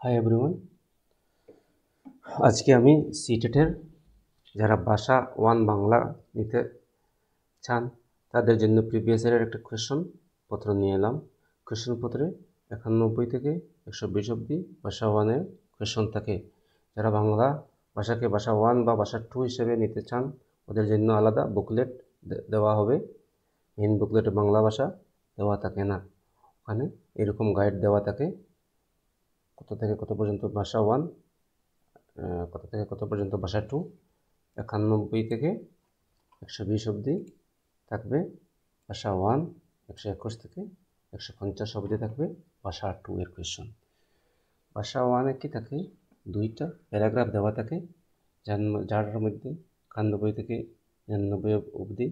Hi everyone, আজকে আমি সিটেটের যারা ভাষা 1 বাংলা নিতে চান তাদের জন্য প্রিভিয়াস ইয়ারের একটা কোয়েশ্চন পত্র নিয়ে এলাম। কোয়েশ্চন পত্রে 91 থেকে 120 অবধি ভাষা 1-এর কোয়েশ্চন থাকে। যারা বাংলা ভাষাকে ভাষা 1 বা ভাষা 2 হিসেবে নিতে চান ওদের জন্য আলাদা বুকলেট দেওয়া হবে। মেন বুকলেটে বাংলা ভাষা দেওয়া থাকে না, ওখানে এরকম গাইড দেওয়া থাকে কত থেকে কত পর্যন্ত ভাষা 1, কত থেকে কত পর্যন্ত ভাষা 2, 91 থেকে 120 অবধি থাকবে ভাষা 1, 121 থেকে 150 অবধি থাকবে ভাষা 2 এর কোয়েশ্চন। ভাষা 1-এ কি থাকে, দুইটা প্যারাগ্রাফ দেওয়া থাকে, যার মধ্যে 91 থেকে 99 অবধি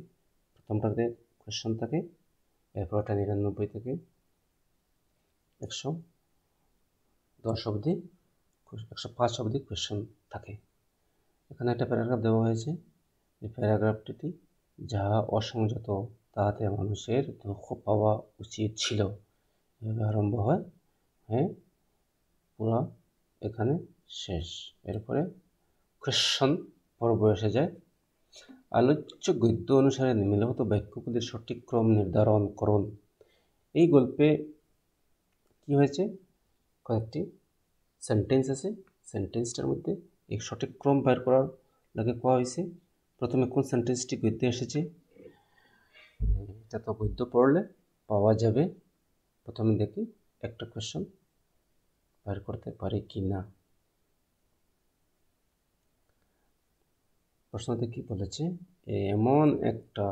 প্রথমটাতে কোয়েশ্চন থাকে, এরপরটা 99 থেকে 110 অবধি 105 অবধি কোয়েশ্চন থাকে। এখানে একটা প্যারাগ্রাফ দেওয়া হয়েছে, এই প্যারাগ্রাফটি যাহা অসংযত তাহাতে মানুষের দুঃখ পাওয়া উচিত ছিল, এভাবে আরম্ভ হয়। হ্যাঁ, পুরো এখানে শেষ। এরপরে কোয়েশ্চন পর্ব এসে যায়। আলোচ্য গদ্য অনুসারে নিম্নলিখিত বাক্যগুলির সঠিক ক্রম নির্ধারণ করুন। এই গল্পে কি হয়েছে, কয়েকটি সেন্টেন্স আছে, সেন্টেন্সটার মধ্যে এই সঠিক ক্রম বের করার লাগে কোয়া হয়েছে। প্রথমে কোন সেন্টেন্সটি গদ্যে এসেছে এটা তো গদ্য পড়লে পাওয়া যাবে। প্রথমে দেখি একটা কোয়েশ্চন বের করতে পারি কি না। প্রশ্নতে কি বলেছে, এমন একটা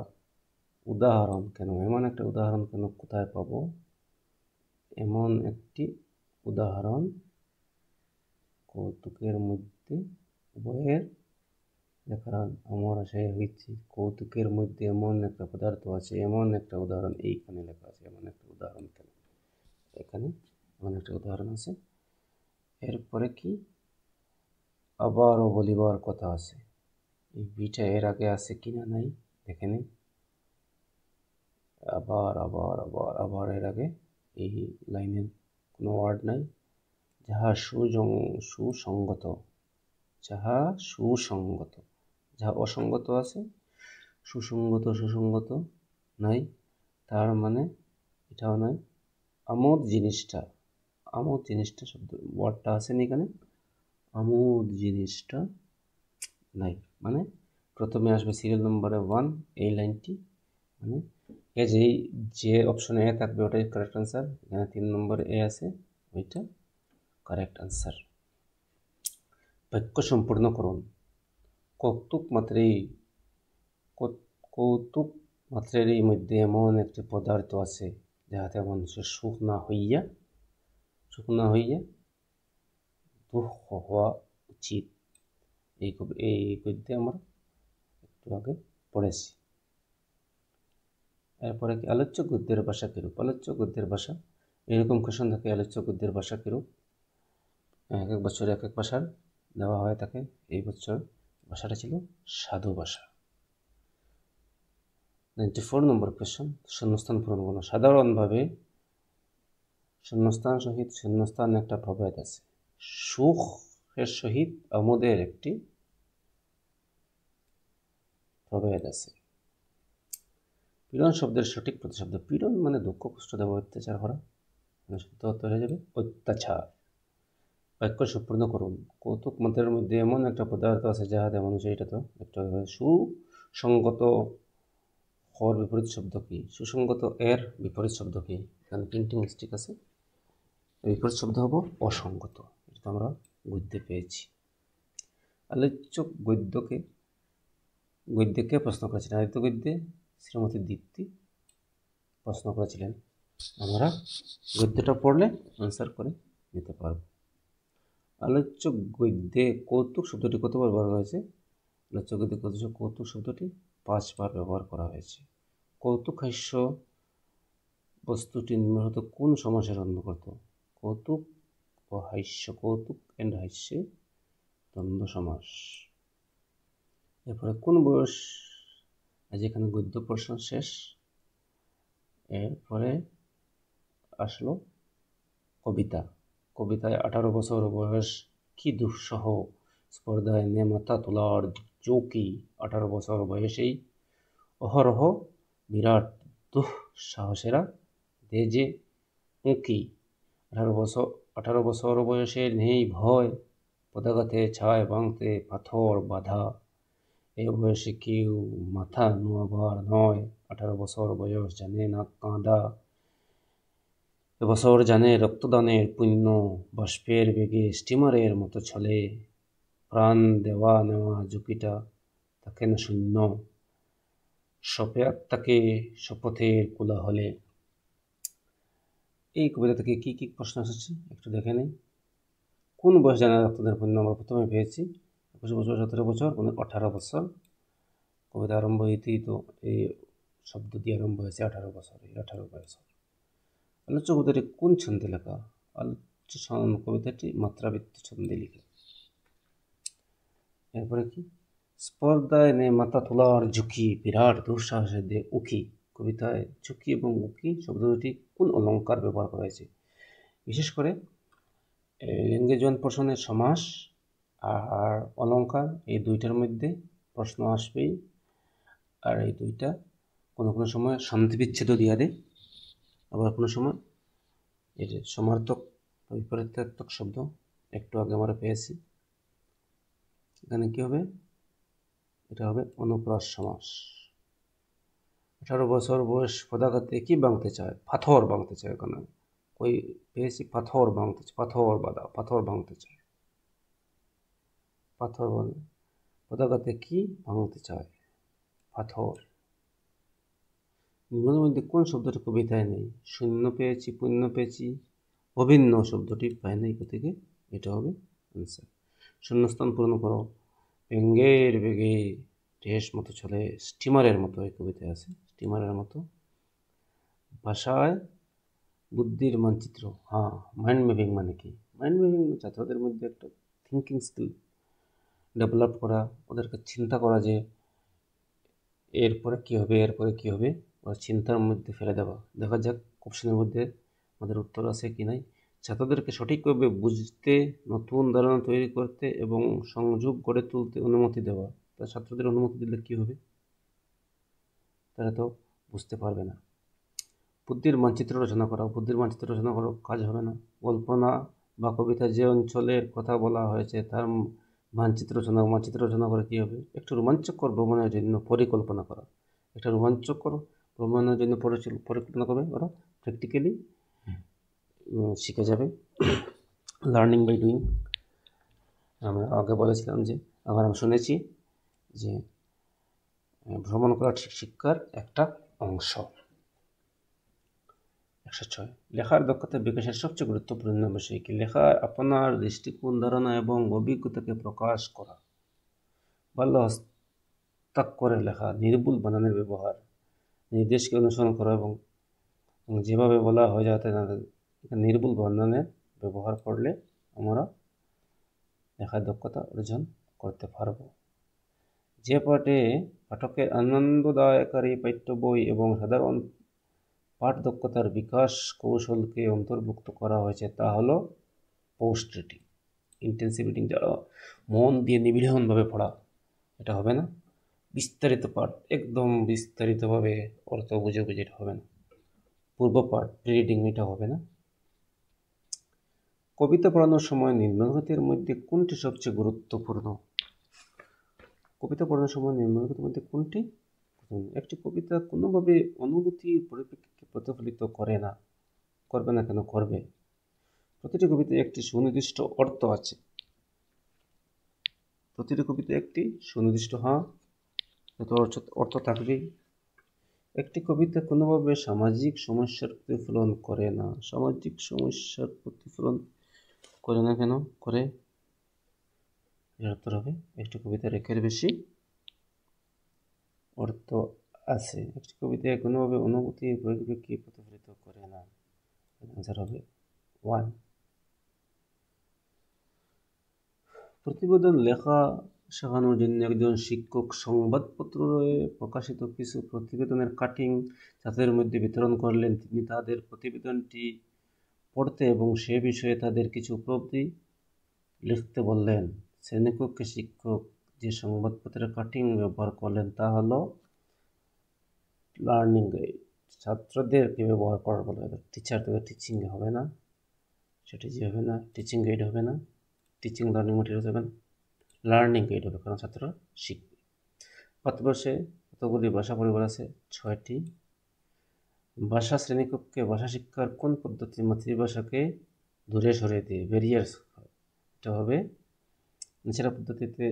উদাহরণ কেন, এমন একটা উদাহরণ কেন কোথায় পাবো, এমন একটি উদাহরণ কৌতুকের মধ্যে উভয়ের লেখার আমার আশায় হয়েছে। কৌতুকের মধ্যে এমন একটা পদার্থ আছে, এমন একটা উদাহরণ এইখানে লেখা আছে, এমন একটা উদাহরণ কেন, এখানে এমন একটা উদাহরণ আছে। এরপরে কি, আবারও বলিবার কথা আছে, এই বিটা এর আগে আছে কিনা নাই দেখে নিই। আবার আবার আবার আবার এর আগে এই লাইনের কোনো ওয়ার্ড নাই। যাহা সুসঙ্গত, যাহা সুসঙ্গত, যাহা অসঙ্গত আছে, সুসঙ্গত নাই, তার মানে এটাও নাই। আমোদ জিনিসটা শব্দ ওয়ার্ডটা আছে না এখানে, আমোদ জিনিসটা নাই, মানে প্রথমে আসবে সিরিয়াল নম্বরে 1 এই লাইনটি, মানে যে অপশনে এ থাকবে ওটাই কারেক্ট আনসার। এখানে 3 নম্বরে এ আছে, ওইটা কারেক্ট আনসার। বাক্য সম্পূর্ণ করুন। কৌতুক মাত্রেরই মধ্যে এমন একটি পদার্থ আছে যাহাতে মানুষের সুখ না হইয়া দুঃখ হওয়া উচিত। এই গদ্যে আমরা একটু আগে পড়েছি। এরপরে কি, আলোচ্য গদ্যের ভাষা কিরূপ। আলোচ্য গদ্যের ভাষা এরকম কোশ্চেন থাকে, আলোচ্য গদ্যের ভাষা কিরূপ। এক এক বছরে এক এক ভাষার দেওয়া হয়ে থাকে। এই বছর ভাষাটা ছিল সাধু ভাষা। 94 নম্বর কোয়েশ্চন, শূন্যস্থান পূরণ করুন। সাধারণভাবে শূন্যস্থান সহিত শূন্যস্থান একটা প্রভেদ আছে। সুখের সহিত আমোদের একটি প্রভেদ আছে। পীড়ন শব্দের সঠিক প্রতিশব্দ, পীড়ন মানে দুঃখ কষ্ট দেওয়া, অত্যাচার করা, শুদ্ধ অর্থ হয়ে যাবে অত্যাচার। বাক্য সম্পূর্ণ করুন। কৌতুক মাত্রের মধ্যে এমন একটা পদার্থ আছে যাহাতে মানুষের, এটা তো একটা সুসঙ্গত হর বিপরীত শব্দ কি, সুসঙ্গত এর বিপরীত শব্দ কি, এখানে প্রিন্টিং মিস্টেক আছে, বিপরীত শব্দ হবো অসঙ্গত। এটা আমরা গদ্যে পেয়েছি। আলোচ্য গদ্যকে প্রশ্ন করেছিলেন, আদিত্য গদ্যে শ্রীমতী দীপ্তি প্রশ্ন করেছিলেন। আমরা গদ্যটা পড়লে আনসার করে নিতে পারব। আলোচ্য গদ্যে কৌতুক শব্দটি কতবার ব্যবহার হয়েছে, আলোচ্য গদ্যে কৌতুক শব্দটি 5 বার ব্যবহার করা হয়েছে। কৌতুক হাস্য বস্তুটি নিম্নলিখিত কোন সমাসের অন্তর্গত। কৌতুক ও হাস্য, কৌতুক এন্ড হাস্যে দ্বন্দ্ব সমাস। এরপরে কোন বয়স, আজ এখানে গদ্য প্রশ্ন শেষ। এরপরে আসলো কবিতা। কবিতায় 18 বছর বয়স কি দুঃসহ স্পর্ধায় নে মাথা তোলার ঝুঁকি। 18 বছর বয়সেই অহরহ বিরাট দুঃসাহসেরা দে যে উঁকি। 18 বছর বয়সে নেই ভয়, পদাঘাতে ছায় ভাঙতে পাথর বাঁধা। এই বয়সে কেউ মাথা নোয়াবার নয়। 18 বছর বয়স জানে না কাঁদা। এবছর জানে রক্তদানের পুণ্য, বাষ্পের বেগে স্টিমারের মতো চলে। প্রাণ দেওয়া নেওয়া ঝুঁকিটা থাকে না শূন্য, সপে আত্মাকে শপথের কোলাহলে। এই কবিতা থেকে কি কি প্রশ্ন এসেছে একটু দেখে নেই। কোন বয়স জানে রক্তদানের পুণ্য? আমরা প্রথমে পেয়েছি 21 বছর, 17 বছর, 18 বছর। কবিতা আরম্ভ হইতেই তো এই শব্দ দিয়ে আরম্ভ হয়েছে 18 বছর। এই 18 বছর। আলোচ্য কবিতাটি কোন ছন্দে লেখা? আলোচ্য কবিতাটি মাত্রাবৃত্ত ছন্দে লিখে। এরপরে কি? স্পর্ধায় নে মাথা তোলার ঝুঁকি, বিরাট দুঃসাহসে দে উঁকি। কবিতায় ঝুঁকি এবং উঁকি শব্দ দুটি কোন অলঙ্কার ব্যবহার করা হয়েছে? বিশেষ করে ল্যাঙ্গুয়েজ ওয়ান পোর্শনের সমাস আর অলঙ্কার, এই দুইটার মধ্যে প্রশ্ন আসবেই। আর এই দুইটা কোনো কোনো সময় সন্ধি বিচ্ছেদও দিয়া দেয়, আবার কোনো সময় এর সমার্থক বিপরীতার্থক শব্দ একটু আগে আমরা পেয়েছি। এখানে কি হবে? এটা হবে অনুপ্রাস সমাস। 18 বছর বয়স পদাঘাতে কি ভাঙতে চায়? পাথর ভাঙতে চায়। এখানে ওই পেয়েছি পাথর ভাঙতে চায়, পাথর বাঁধা, পাথর ভাঙতে চায়। পাথর বলে পদাঘাতে কি ভাঙতে চায়? পাথর। নিম্নের মধ্যে কোন শব্দটি কবিতায় নেই? শূন্য পেয়েছি, পুণ্য পেয়েছি, অভিন্ন শব্দটি পায় নাই কোথেকে? এটা হবে অ্যান্সার। শূন্যস্থান পূর্ণ করো। ব্যঙ্গের বেগে রেস মতো চলে, স্টিমারের মতো এই কবিতায় আছে, স্টিমারের মতো। ভাষায় বুদ্ধির মানচিত্র। হ্যাঁ, মাইন্ড ম্যাপিং মানে কি? মাইন্ড ম্যাপিং ছাত্রদের মধ্যে একটা থিঙ্কিং স্কিল ডেভেলপ করা, ওদেরকে চিন্তা করা যে এরপরে কী হবে, এরপরে কী হবে, ওরা চিন্তার মধ্যে ফেলে দেওয়া। দেখা যাক অপশনের মধ্যে আমাদের উত্তর আছে কি নাই। ছাত্রদেরকে সঠিকভাবে বুঝতে, নতুন ধারণা তৈরি করতে এবং সংযোগ গড়ে তুলতে অনুমতি দেওয়া। তা ছাত্রদের অনুমতি দিলে কী হবে? তারা তো বুঝতে পারবে না। বুদ্ধির মানচিত্র রচনা করা। বুদ্ধির মানচিত্র রচনা করা কাজ হবে না। কল্পনা বা কবিতায় যে অঞ্চলের কথা বলা হয়েছে তার মানচিত্র রচনা করে কী হবে? একটু রোমাঞ্চকর ভ্রমণের জন্য পরিকল্পনা করা। একটা রোমাঞ্চকর ভ্রমণের জন্য পরিকল্পনা করবে ওরা, প্র্যাকটিক্যালি শিখে যাবে। Learning by doing. আমরা আগে বলেছিলাম যে, আবার আমি শুনেছি যে ভ্রমণ করা শিক্ষার একটা অংশ। 106। লেখার দক্ষতা বিকাশের সবচেয়ে গুরুত্বপূর্ণ বিষয় কি? লেখায় আপনার দৃষ্টিকোণ, ধারণা এবং অভিজ্ঞতাকে প্রকাশ করা। ভালো হস্তাক্ষরের লেখা, নির্ভুল বানানের ব্যবহার, নির্দেশকে অনুসরণ করা এবং যেভাবে বলা হয় যাতে নির্ভুল বানানের ব্যবহার করলে আমরা লেখার দক্ষতা অর্জন করতে পারব। যে পাঠে পাঠকের আনন্দদায়কারী পাঠ্য বই এবং সাধারণ পাঠ দক্ষতার বিকাশ কৌশলকে অন্তর্ভুক্ত করা হয়েছে তা হলো পোস্ট রিডিং, ইন্টেন্সিভ রিডিং, যারা মন দিয়ে নিবিড়ভাবে পড়া, এটা হবে না। বিস্তারিত পাঠ, একদম বিস্তারিতভাবে অর্থ বুঝে বুঝে এটা হবে না। পূর্ব পাঠ, প্রি রিডিং, এটা হবে না। কবিতা পড়ানোর সময় নিম্নলিখিতের মধ্যে কোনটি সবচেয়ে গুরুত্বপূর্ণ? কবিতা পড়ানোর সময় নিম্নলিখিতের মধ্যে কোনটি? একটি কবিতা কোনোভাবে অনুভূতির পরিপ্রেক্ষিতে প্রতিফলিত করবে না কেন? করবে। প্রতিটি কবিতায় একটি সুনির্দিষ্ট অর্থ আছে। প্রতিটি কবিতায় একটি সুনির্দিষ্ট অর্থ থাকবেই। একটি কবিতা কোনোভাবে সামাজিক সমস্যার প্রতিফলন করে না। সামাজিক সমস্যার প্রতিফলন করে না কেন? করে। এর উত্তর হবে একটি কবিতার একের বেশি অর্থ আছে। একটি কবিতায় কোনোভাবে অনুভূতির পরিপ্রেক্ষিতে প্রতিফলিত করে না। অ্যান্সার হবে 1। প্রতিবেদন লেখা শেখানোর জন্য একজন শিক্ষক সংবাদপত্রে প্রকাশিত কিছু প্রতিবেদনের কাটিং ছাত্রদের মধ্যে বিতরণ করলেন। তিনি তাদের প্রতিবেদনটি পড়তে এবং সে বিষয়ে তাদের কিছু উপলব্ধি লিখতে বললেন। শ্রেণীকক্ষে শিক্ষক যে সংবাদপত্রের কাটিং ব্যবহার করলেন তা হলো লার্নিং গাইড। ছাত্রদেরকে ব্যবহার করার বলে টিচার তাদের টিচিং হবে না, স্ট্র্যাটেজি হবে না, টিচিং গাইড হবে না, টিচিং লার্নিং মেটেরিয়ালস হবে না, লার্নিং গাইড হবে, কারণ ছাত্ররা শিখবে। ভারতবর্ষে কতগুলি ভাষা পরিবার আছে? 6টি। ভাষা শ্রেণীকক্ষে ভাষা শিক্ষার কোন পদ্ধতি মাতৃভাষাকে দূরে সরিয়ে দিয়ে ব্যারিয়ার্স? এটা হবে এছাড়া পদ্ধতিতে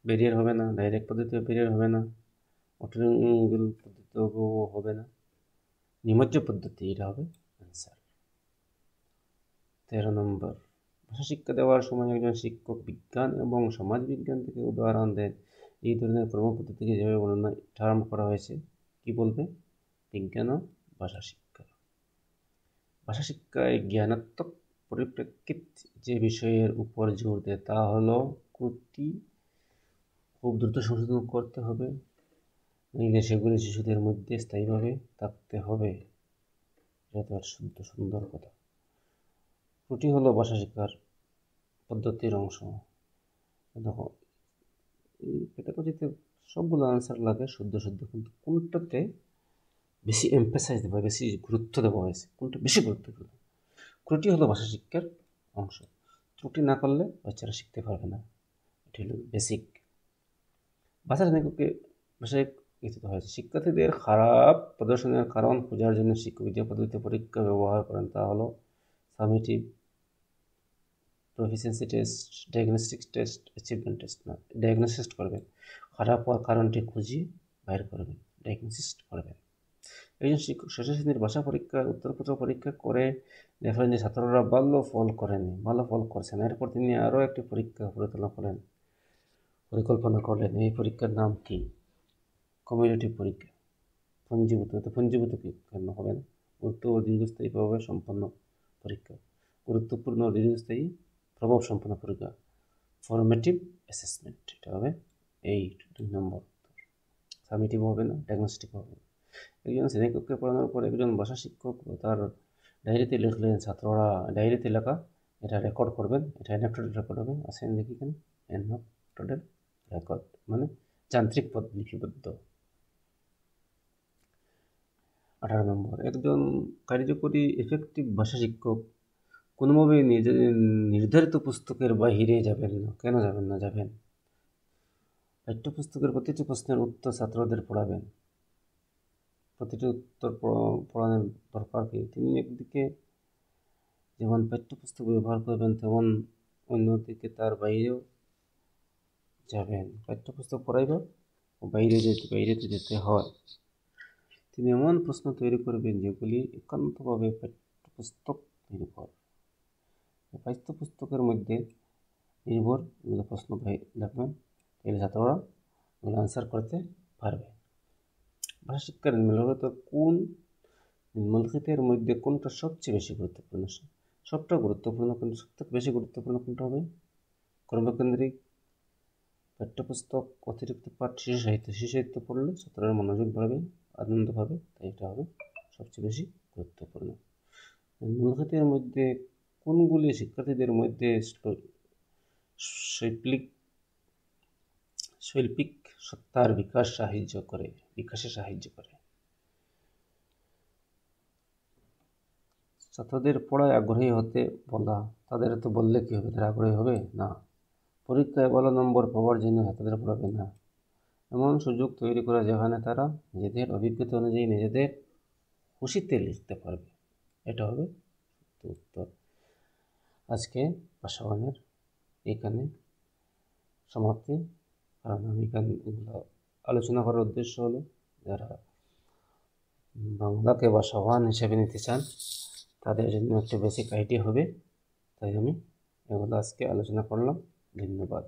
ব্যারিয়ার হবে না, ডাইরেক্ট পদ্ধতিতে ব্যারিয়ার হবে না, অটোলিঙ্গুয়াল পদ্ধতিতেও হবে না, নিমজ্জ পদ্ধতি, এটা হবে অ্যান্সার। 13 নম্বর, ভাষা শিক্ষা দেওয়ার সময় একজন শিক্ষক বিজ্ঞান এবং সমাজ বিজ্ঞান থেকে উদাহরণ দেন। এই ধরনের কর্মপদ্ধতিকে যেভাবে বর্ণনা টার্ম করা হয়েছে কি বলবে? বিজ্ঞান ও ভাষা শিক্ষা। ভাষা শিক্ষায় জ্ঞানাত্মক পরিপ্রেক্ষিত যে বিষয়ের উপর জোর দেয় তা হলো ত্রুটি খুব দ্রুত সংশোধন করতে হবে, নইলে সেগুলি শিশুদের মধ্যে স্থায়ীভাবে থাকতে হবে। এটা তো আর সুন্দর কথা। ত্রুটি হলো ভাষা শিক্ষার পদ্ধতির অংশ। দেখো এই পেডাগজিতে সবগুলো আনসার লাগে শুদ্ধ, কিন্তু কোনটাতে বেশি এমফাসাইজ দেওয়া, বেশি গুরুত্ব দেওয়া হয়েছে, কোনটা বেশি গুরুত্বপূর্ণ? ত্রুটি হলো ভাষা শিক্ষার অংশ। ত্রুটি না করলে বাচ্চারা শিখতে পারবে না, এটি হলো বেসিক। ভাষা শ্রেণীকক্ষে ভাষায় হয়েছে শিক্ষার্থীদের খারাপ প্রদর্শনের কারণ খোঁজার জন্য শিক্ষক যে পদ্ধতিতে পরীক্ষা ব্যবহার করেন তা হলো summative, proficiency test, diagnostic test, achievement test. না, ডায়াগনোসিস করবেন, খারাপ হওয়ার কারণটি খুঁজে বাইর করবেন, ডায়াগনোসিস করবেন। একজন শিক্ষক ষষ্ঠ শ্রেণীর ভাষা পরীক্ষার উত্তরপত্র পরীক্ষা করে দেখলেন যে ছাত্ররা ভালো ফল করছে না। এরপর তিনি আরও একটি পরীক্ষা পরিকল্পনা করলেন। এই পরীক্ষার নাম কি? কমিউনিটিভ পরীক্ষা। পঞ্জীভূত কি কেন হবে না? গুরুত্ব ও দীর্ঘস্থায়ীভাবে সম্পন্ন পরীক্ষা, গুরুত্বপূর্ণ ও দীর্ঘস্থায়ী প্রভাব সম্পন্ন পরীক্ষা, ফরমেটিভ অ্যাসেসমেন্ট। এটা হবে এই 2 নম্বর। সামেটিভ হবে না, ডায়াগনস্টিক হবে না। একজন শ্রেণীকক্ষে পড়ানোর পর একজন ভাষা শিক্ষক তার ডায়েরিতে লিখলেন, ছাত্ররা ডায়েরিতে লেখা এটা রেকর্ড করবেন। এটা অ্যানোটেড রেকর্ড হবে। আসেন দেখি কেন অ্যানোটেড রেকর্ড মানে যান্ত্রিক পদ লিপিবদ্ধ। 18 নম্বর, একজন কার্যকরী এফেক্টিভ ভাষা শিক্ষক কোনোভাবেই নির্ধারিত পুস্তকের বাহিরে যাবেন না। কেন যাবেন না? যাবেন। পাঠ্যপুস্তকের প্রতিটি প্রশ্নের উত্তর ছাত্রদের পড়াবেন। প্রতিটি উত্তর পড়ানোর দরকার কি? তিনি একদিকে যেমন পাঠ্যপুস্তক ব্যবহার করবেন তেমন অন্যদিকে তার বাইরেও যাবেন। পাঠ্যপুস্তক পড়াইবা ও বাইরে যেতে হয়। তিনি এমন প্রশ্ন তৈরি করবেন যেগুলি একান্তভাবে পাঠ্যপুস্তক নির্ভর। পাঠ্যপুস্তকের মধ্যে নির্ভর প্রশ্ন লিখবেন, তাহলে ছাত্ররা ওগুলো আনসার করতে পারবে। ভাষা শিক্ষার নিম্নলিখিতের মধ্যে কোনটা সবচেয়ে বেশি গুরুত্বপূর্ণ? সবটা গুরুত্বপূর্ণ, কিন্তু সবথেকে বেশি গুরুত্বপূর্ণ কোনটা হবে? কর্মকেন্দ্রিক পাঠ্যপুস্তক, অতিরিক্ত পাঠ, শিশু সাহিত্য পড়লে ছাত্ররা মনোযোগ বাড়বে, আনন্দ পাবে, তাই এটা হবে সবচেয়ে বেশি গুরুত্বপূর্ণ। নিম্নলিখিতের মধ্যে কোনগুলি শিক্ষার্থীদের মধ্যে শৈল্পিক সত্তার বিকাশে সাহায্য করে? ছাত্রদের পড়ায় আগ্রহী হতে বলা, তাদের তো বললে কি হবে? তারা আগ্রহী হবে না। পরীক্ষায় ভালো নম্বর পাওয়ার জন্য ছাত্রদের পড়াবে না। এমন সুযোগ তৈরি করা যেখানে তারা নিজেদের অভিজ্ঞতা অনুযায়ী নিজেদের খুশিতে লিখতে পারবে। এটা হবে উত্তর। আজকে ভাষা ওয়ানের এখানে সমাপ্তি। কারণ আমি এগুলো আলোচনা করার উদ্দেশ্য হলো যারা বাংলাকে ভাষা ওয়ান হিসেবে নিতে চান তাদের জন্য একটা বেসিক আইডিয়া হবে, তাই আমি এগুলো আজকে আলোচনা করলাম। ধন্যবাদ।